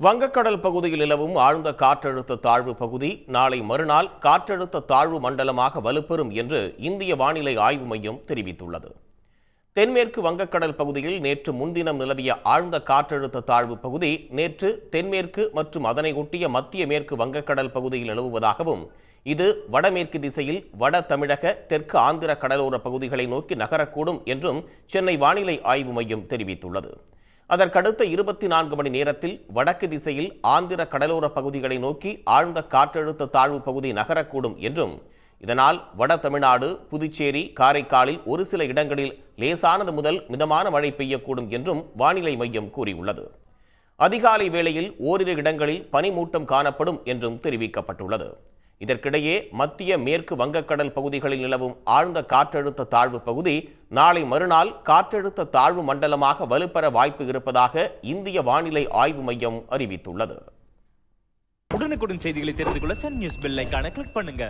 வங்கக்கடல் பகுதியில் நிலவும் ஆழ்ந்த காற்றழுத்த தாழ்வு பகுதி நாளை மறுநாள் காற்றழுத்த தாழ்வு மண்டலமாக வலுப்பெறும் என்று இந்திய வானிலை ஆய்வு மையம் தெரிவித்துள்ளது. தென்மேற்கு வங்கக்கடல் பகுதியில் நேற்று முன்தினம் நிலவிய ஆழ்ந்த காற்றழுத்த தாழ்வு பகுதி நேற்று தென்மேற்கு மற்றும் அதனை ஒட்டிய மத்திய மேற்கு வங்கக்கடல் பகுதியில் நிலவுவதாகவும், இது வடமேற்கு திசையில் வட தமிழக தெற்கு ஆந்திர கடலோர பகுதிகளை நோக்கி நகரக்கூடும் என்றும் சென்னை வானிலை ஆய்வு மையம் தெரிவித்துள்ளது. அதற்கடுத்த 24 மணி நேரத்தில் வடக்கு திசையில் ஆந்திர கடலோர பகுதிகளை நோக்கி ஆழ்ந்த காற்றழுத்த தாழ்வு பகுதி நகரக்கூடும் என்றும், இதனால் வட தமிழ்நாடு, புதுச்சேரி, காரைக்காலில் ஒரு சில இடங்களில் லேசானது முதல் மிதமான மழை பெய்யக்கூடும் என்றும் வானிலை மையம் கூறியுள்ளது. அதிகாலை வேளையில் ஓரிரு இடங்களில் பனிமூட்டம் காணப்படும் என்றும் தெரிவிக்கப்பட்டுள்ளது. இதற்கிடையே மத்திய மேற்கு வங்கக்கடல் பகுதிகளில் நிலவும் ஆழ்ந்த காற்றழுத்த தாழ்வு பகுதி நாளை மறுநாள் காற்றழுத்த தாழ்வு மண்டலமாக வலுப்பெற வாய்ப்பு இருப்பதாக இந்திய வானிலை ஆய்வு மையம் அறிவித்துள்ளது. உடனுக்குடன் செய்திகளை தெரிந்து கொள்ள சன் நியூஸ் பெல் ஐகானை கிளிக் பண்ணுங்க.